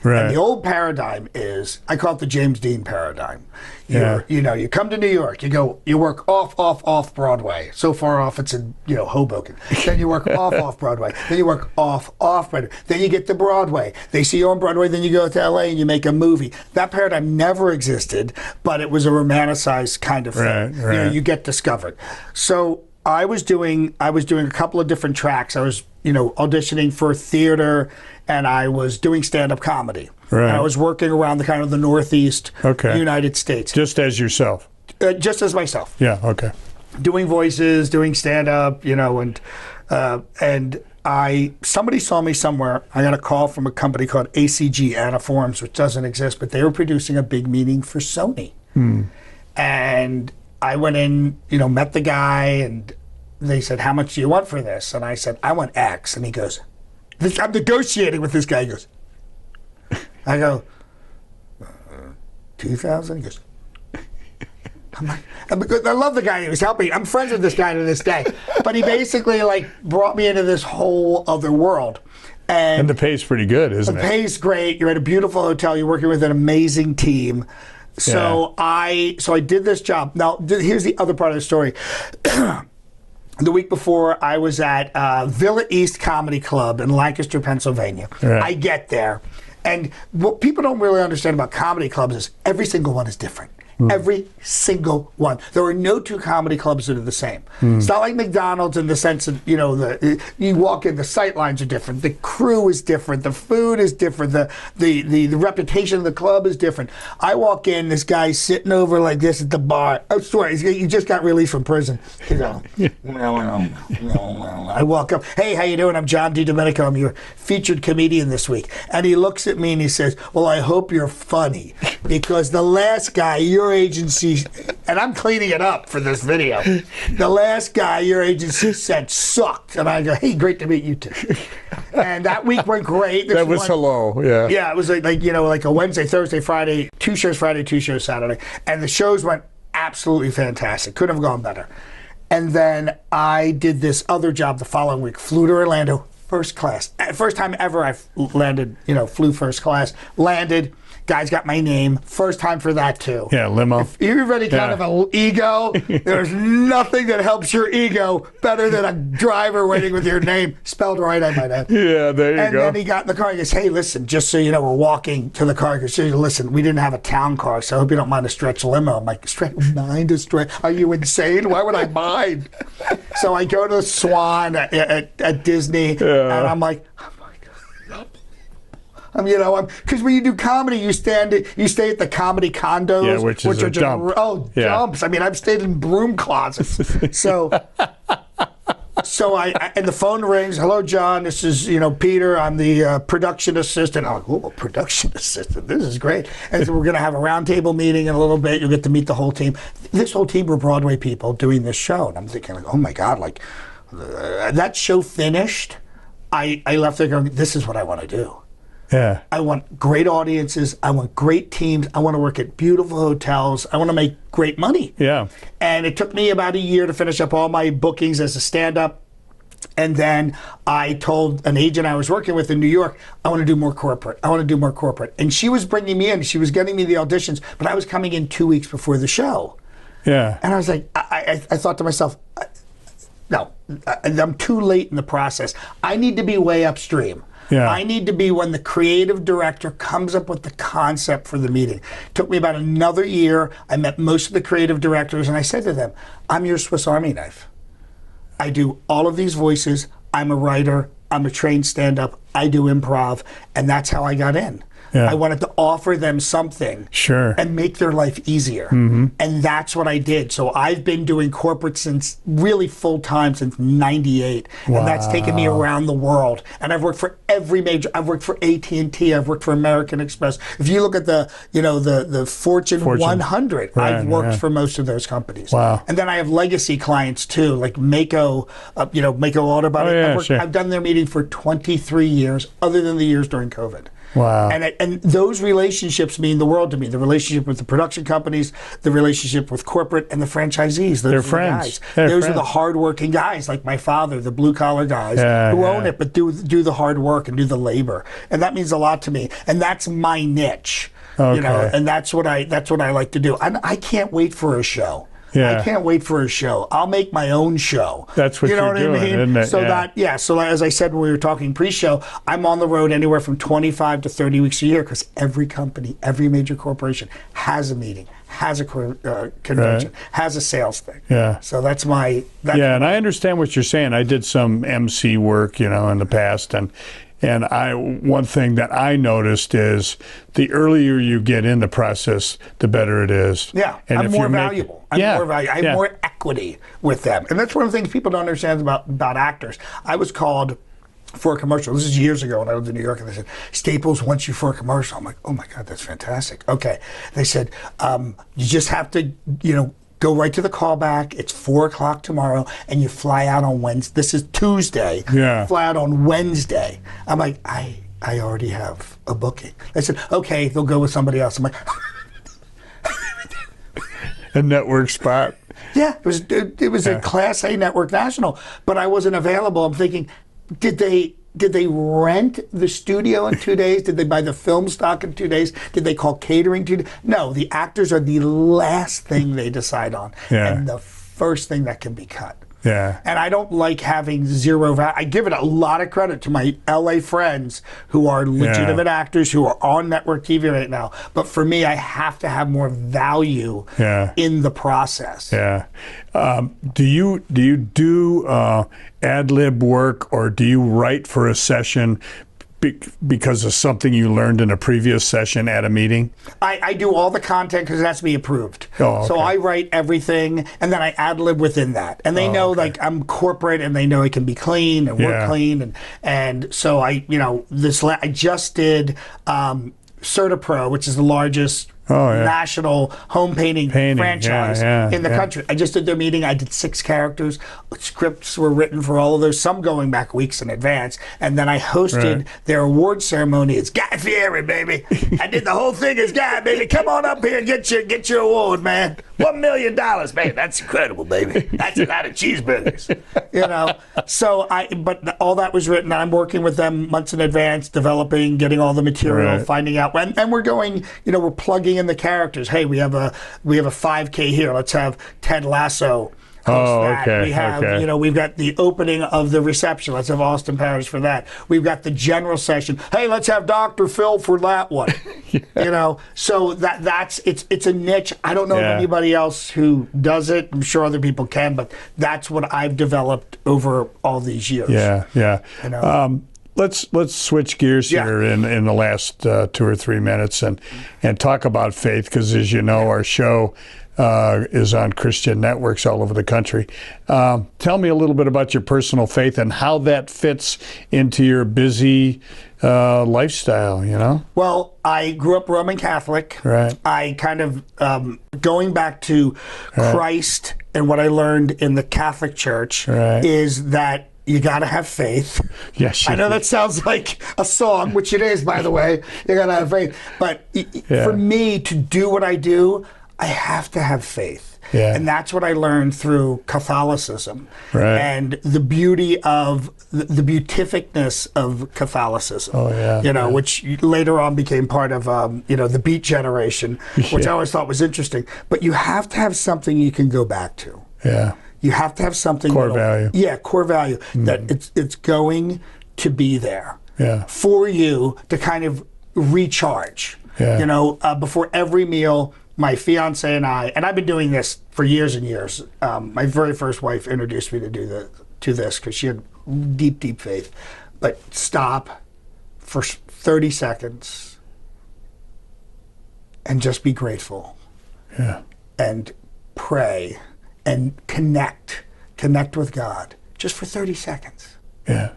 Right. And the old paradigm is, I call it the James Dean paradigm. You come to New York, you work off Broadway. So far off, it's in Hoboken. Then you work off Broadway. Then you work off Broadway. Then you get to Broadway. They see you on Broadway. Then you go to LA and you make a movie. That paradigm never existed, but it was a romanticized kind of thing. Right. You get discovered. So I was doing a couple of different tracks. I was auditioning for theater, and I was doing stand-up comedy. Right. And I was working around the kind of the Northeast United States. Just as yourself? Just as myself. Yeah, okay. Doing voices, doing stand-up, and somebody saw me somewhere. I got a call from a company called ACG, Anaforms, which doesn't exist, but they were producing a big meeting for Sony. And I went in, met the guy, and they said, how much do you want for this? And I said, I want X. And he goes, I'm negotiating with this guy. He goes, I go, 2,000? He goes, I'm like, I love the guy. He was helping. I'm friends with this guy to this day. But he basically brought me into this whole other world. And the pay's pretty good, isn't it? The pay's great. You're at a beautiful hotel. You're working with an amazing team. So I did this job. Now, here's the other part of the story. The week before, I was at Villa East Comedy Club in Lancaster, Pennsylvania. Right. I get there, and what people don't really understand about comedy clubs is every single one is different. Every single one. There are no two comedy clubs that are the same. It's not like McDonald's in the sense of, you walk in, the sight lines are different, the crew is different, the food is different, the reputation of the club is different. I walk in, this guy's sitting over like this at the bar. I swear, he just got released from prison. I walk up, hey, how you doing? I'm John Didomenico. I'm your featured comedian this week. And he looks at me and he says, well, I hope you're funny, because the last guy, your agency, and I'm cleaning it up for this video, the last guy your agency said sucked. And I go, hey, great to meet you too. And that week went great. That was hello, yeah. Yeah, it was like a Wednesday, Thursday, Friday, 2 shows Friday, 2 shows Saturday. And the shows went absolutely fantastic. Couldn't have gone better. And then I did this other job the following week, flew to Orlando, first class. First time ever I landed, flew first class, landed. Guys got my name. First time for that, too. Yeah, limo. If you're any kind of an ego, there's nothing that helps your ego better than a driver waiting with your name spelled right, I might add. Yeah, there you go. And then he got in the car. He goes, hey, listen, just so you know, we're walking to the car. He goes, listen, we didn't have a town car, so I hope you don't mind a stretch limo. I'm like, mind a stretch? Are you insane? Why would I mind? So I go to the Swan at Disney, and I'm like, because when you do comedy, you stay at the comedy condos, which is a are just dump. Dumps. I mean, I've stayed in broom closets. So I and the phone rings. Hello, John. This is Peter. I'm the production assistant. I'm like, oh, production assistant. This is great. And so we're going to have a roundtable meeting in a little bit. You'll get to meet the whole team. This whole team were Broadway people doing this show, and I'm thinking oh my God, that show finished. I left there going, this is what I want to do. Yeah. I want great audiences. I want great teams. I want to work at beautiful hotels. I want to make great money. Yeah. And it took me about a year to finish up all my bookings as a stand-up. And then I told an agent I was working with in New York, I want to do more corporate. And she was bringing me in. She was getting me the auditions, but I was coming in 2 weeks before the show. Yeah. And I was like, I thought to myself, no, I'm too late in the process. I need to be way upstream. Yeah. I need to be when the creative director comes up with the concept for the meeting. It took me about another year. I met most of the creative directors, and I said to them, I'm your Swiss Army knife. I do all of these voices. I'm a writer. I'm a trained stand-up. I do improv, and that's how I got in. Yeah. I wanted to offer them something and make their life easier. And that's what I did. So I've been doing corporate since really full-time since 98. Wow. And that's taken me around the world. And I've worked for every major, I've worked for AT&T, I've worked for American Express. If you look at the, the Fortune 100, right, I've worked for most of those companies. Wow. And then I have legacy clients too, like Mako, Mako Auto Body. I've done their meeting for 23 years, other than the years during COVID. Wow. And those relationships mean the world to me. The relationship with the production companies, the relationship with corporate, and the franchisees. Those They're are friends. The guys. Those are the hardworking guys, like my father, the blue-collar guys who own it, but do the hard work and do the labor. And that means a lot to me. And that's my niche. Okay. And that's what I like to do. I can't wait for a show. Yeah. I can't wait for a show. I'll make my own show. That's what you're doing, isn't it? So as I said when we were talking pre-show, I'm on the road anywhere from 25 to 30 weeks a year because every company, every major corporation has a meeting, has a convention, has a sales thing. Yeah. So that's my... and I understand what you're saying. I did some MC work, in the past, and one thing that I noticed is the earlier you get in the process, the better it is. Yeah, and I'm more valuable. I have more equity with them. And that's one of the things people don't understand about actors. I was called for a commercial. This is years ago when I lived in New York, and they said, Staples wants you for a commercial. I'm like, oh my God, that's fantastic. Okay. They said, you just have to, go right to the callback. It's 4:00 tomorrow, and you fly out on Wednesday. This is Tuesday. Yeah. Fly out on Wednesday. I'm like, I already have a booking. They said, okay, they'll go with somebody else. I'm like, a network spot. Yeah, it was a Class A network national, but I wasn't available. I'm thinking, did they rent the studio in 2 days? Did they buy the film stock in 2 days? Did they call catering 2 days? No, the actors are the last thing they decide on, and the first thing that can be cut. Yeah. And I don't like having zero value. I give it a lot of credit to my LA friends who are legitimate actors who are on network TV right now. But for me, I have to have more value in the process. Yeah. Do you do ad-lib work, or do you write for a session because of something you learned in a previous session at a meeting? I do all the content because it has to be approved. Oh, okay. So I write everything, and then I ad-lib within that. And they know, like, I'm corporate, and they know it can be clean and work clean. And so I just did CertaPro, which is the largest national home painting franchise in the country. I just did their meeting. I did 6 characters. Scripts were written for all of those, some going back weeks in advance. And then I hosted their award ceremony. It's Guy Fieri, baby. I did the whole thing as Guy, baby. Come on up here and get your award, man. $1 million, baby. That's incredible, baby. That's a lot of cheeseburgers. So but all that was written. I'm working with them months in advance, developing, getting all the material, finding out when. And we're going, we're plugging in the characters. Hey, we have a 5K here. Let's have Ted Lasso host that. We have, we've got the opening of the reception. Let's have Austin Powers for that. We've got the general session. Hey, let's have Dr. Phil for that one. So it's a niche. I don't know of anybody else who does it. I'm sure other people can, but that's what I've developed over all these years. Let's switch gears here in the last 2 or 3 minutes and talk about faith, because as you know, our show is on Christian networks all over the country. Tell me a little bit about your personal faith and how that fits into your busy lifestyle, Well, I grew up Roman Catholic. Right. I kind of, going back to Christ and what I learned in the Catholic Church is that you got to have faith. Yes, I know that sounds like a song, which it is, by the way. You got to have faith. But for me to do what I do, I have to have faith. And that's what I learned through Catholicism and the beauty of the beatificness of Catholicism. Which later on became part of the Beat Generation, which I always thought was interesting. But you have to have something you can go back to. You have to have something core value. Core value that it's going to be there. for you to kind of recharge. Yeah. You know, before every meal, my fiance and I've been doing this for years and years. My very first wife introduced me to this because she had deep, deep faith. But stop for 30 seconds and just be grateful. Yeah. And pray and connect with God just for 30 seconds. Yeah.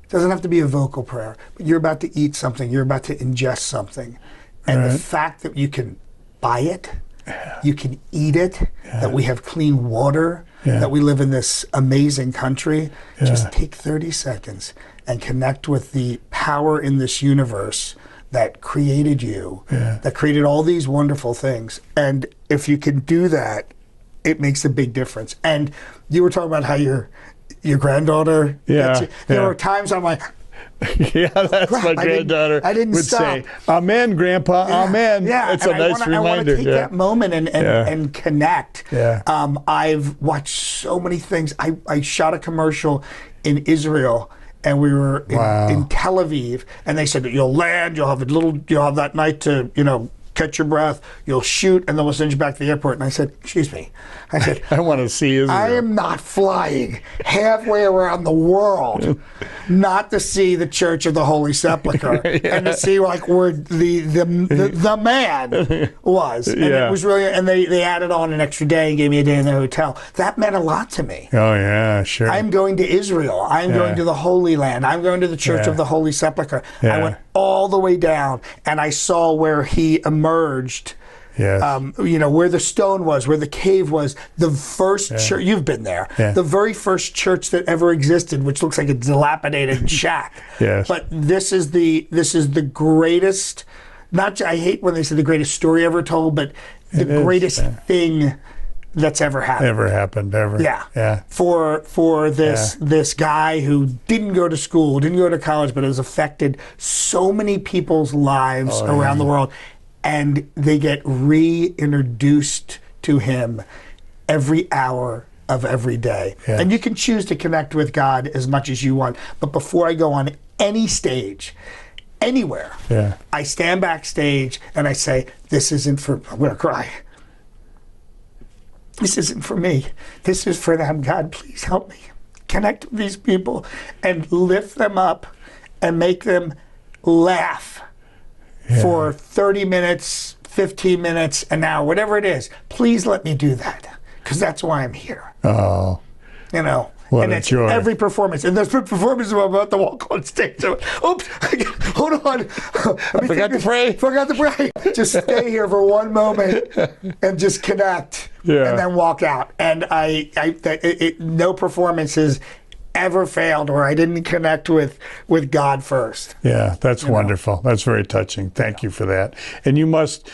It doesn't have to be a vocal prayer, but you're about to eat something, you're about to ingest something. And the fact that you can buy it, you can eat it, that we have clean water, that we live in this amazing country, just take 30 seconds and connect with the power in this universe that created you, that created all these wonderful things. And if you can do that, it makes a big difference. And you were talking about how your granddaughter, there were times I'm like, yeah, that's my granddaughter. I didn't would stop. say, "Amen, Grandpa, amen." Yeah, it's a nice reminder. I want to take that moment and connect. Yeah. I've watched so many things. I shot a commercial in Israel, and we were in Tel Aviv, and they said that you'll land, you'll have that night to catch your breath, you'll shoot, and then we'll send you back to the airport. And I said, excuse me. I said, I want to see Israel. I am not flying halfway around the world not to see the Church of the Holy Sepulchre and to see like where the man was. And it was really, and they added on an extra day and gave me a day in the hotel. That meant a lot to me. Oh yeah, sure. I'm going to Israel. I'm going to the Holy Land. I'm going to the Church of the Holy Sepulchre. I went all the way down, and I saw where he emerged. Yes. Where the stone was, where the cave was, the first church. You've been there. The very first church that ever existed, which looks like a dilapidated shack. Yes. But this is the greatest. I hate when they say the greatest story ever told, but the greatest thing that's ever happened. Yeah. For this guy who didn't go to school, didn't go to college, but has affected so many people's lives around the world. And they get reintroduced to him every hour of every day. Yes. And you can choose to connect with God as much as you want. But before I go on any stage, anywhere, I stand backstage and I say, this isn't for, I'm going to cry. This isn't for me. This is for them. God, please help me connect with these people and lift them up and make them laugh. For 30 minutes, 15 minutes, an hour, whatever it is. Please let me do that, because that's why I'm here. Oh. What and a it's joy. every performance. And there's performances where I'm about to walk on stage. So, oops, hold on. I forgot to pray. Forgot to pray. Just stay here for one moment and just connect and then walk out. And no performance has ever failed where I didn't connect with God first. Yeah, that's wonderful. That's very touching. Thank you for that. And you must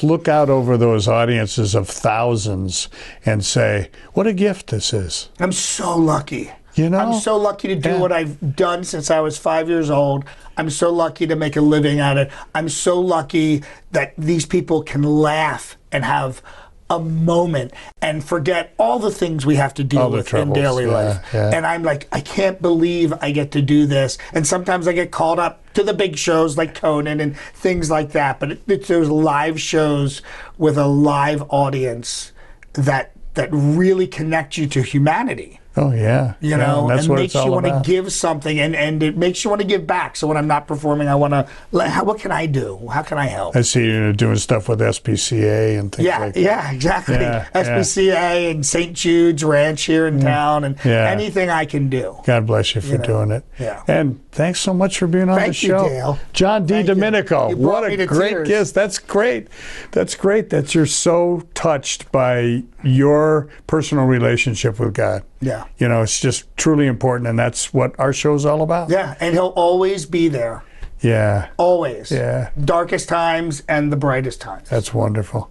look out over those audiences of thousands and say, what a gift this is. I'm so lucky. I'm so lucky to do what I've done since I was 5 years old. I'm so lucky to make a living at it. I'm so lucky that these people can laugh and have a moment and forget all the things we have to deal with in daily life. And I'm like, I can't believe I get to do this. And sometimes I get called up to the big shows like Conan and things like that. But it's those live shows with a live audience that really connect you to humanity. Oh, yeah. And makes you want to give something, and it makes you want to give back. So when I'm not performing, I want to, what can I do? How can I help? I see you doing stuff with SPCA and things like that. Yeah, exactly. SPCA and St. Jude's Ranch here in town, and anything I can do. God bless you for doing it. Yeah. And thanks so much for being on the show. Thank you, Dale. John Didomenico. What a great guest. That's great. That's great that you're so touched by your personal relationship with God. Yeah. It's just truly important, and that's what our show's all about. Yeah, and he'll always be there. Yeah. Always. Yeah. Darkest times and the brightest times. That's wonderful.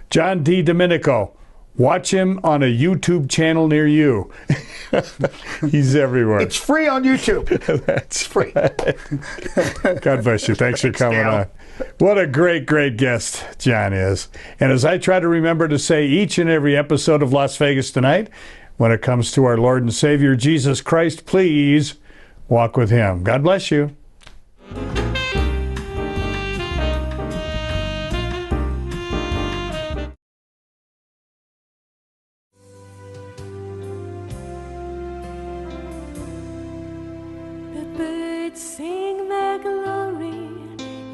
John Didomenico. Watch him on a YouTube channel near you. He's everywhere. It's free on YouTube. That's free. God bless you. Thanks for coming on. What a great, great guest John is. And as I try to remember to say each and every episode of Las Vegas Tonight, when it comes to our Lord and Savior, Jesus Christ, please walk with him. God bless you. The birds sing their glory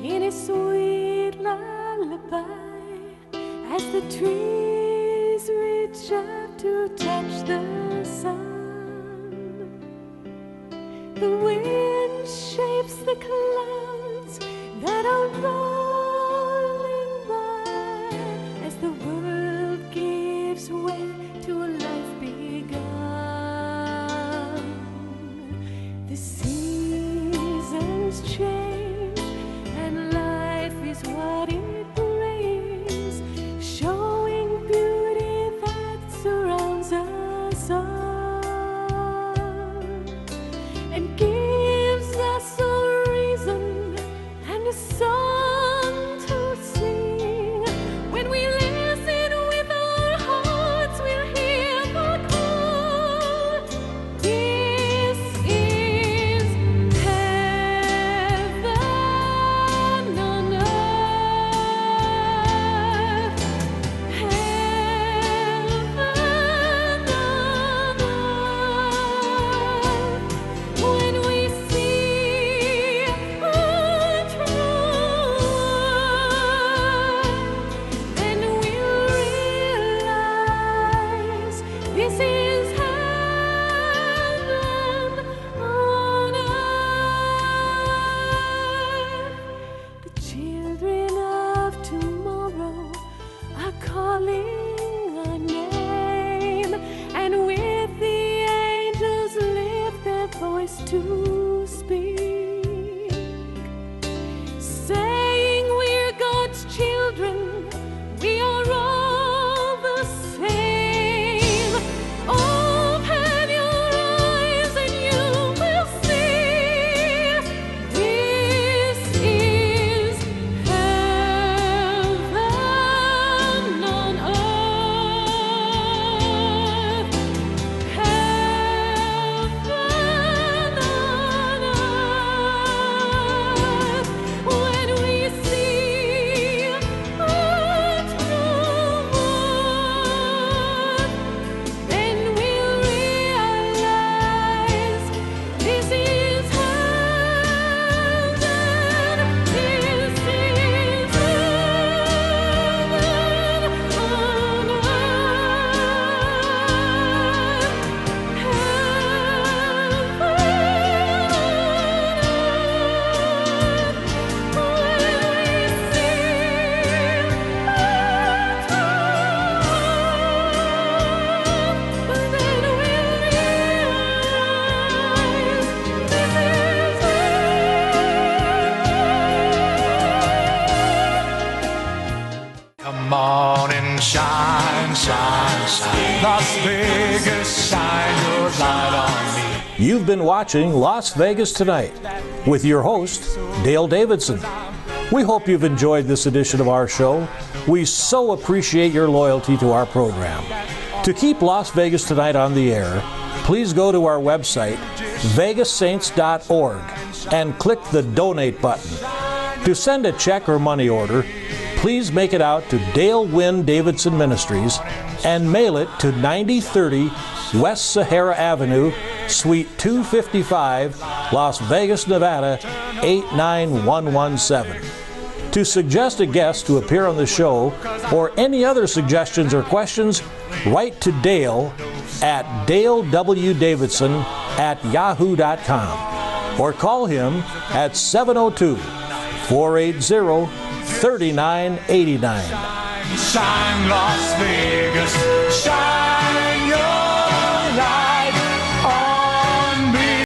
in a sweet lullaby as the trees reach out to touch the sun. The wind shapes the clouds that are rolling by as the world gives way to a life begun. The seasons change and life is what it brings, showing beauty that surrounds us all and gives us a reason and a song to sing. When we listen with our hearts, we'll hear the call. This is heaven on earth. Heaven on earth. When we see our true worth, then we'll realize this is heaven on earth. The children of tomorrow are calling our name, and with the angels lift their voice to speak, saying we're God's children, we are all the same. Open your eyes and you will see this is heaven on earth. Heaven on earth. When we see our true worth, then we'll realize this is heaven. This is heaven on Come on and shine, shine, shine. Las Vegas, shine your light on me. You've been watching Las Vegas Tonight with your host, Dale Davidson. We hope you've enjoyed this edition of our show. We so appreciate your loyalty to our program. To keep Las Vegas Tonight on the air, please go to our website, vegassaints.org, and click the Donate button. To send a check or money order, please make it out to Dale Wynn Davidson Ministries and mail it to 9030 West Sahara Avenue, Suite 255, Las Vegas, Nevada, 89117. To suggest a guest to appear on the show or any other suggestions or questions, write to Dale at dalewdavidson@yahoo.com or call him at 702-480-3989. Shine, Las Vegas.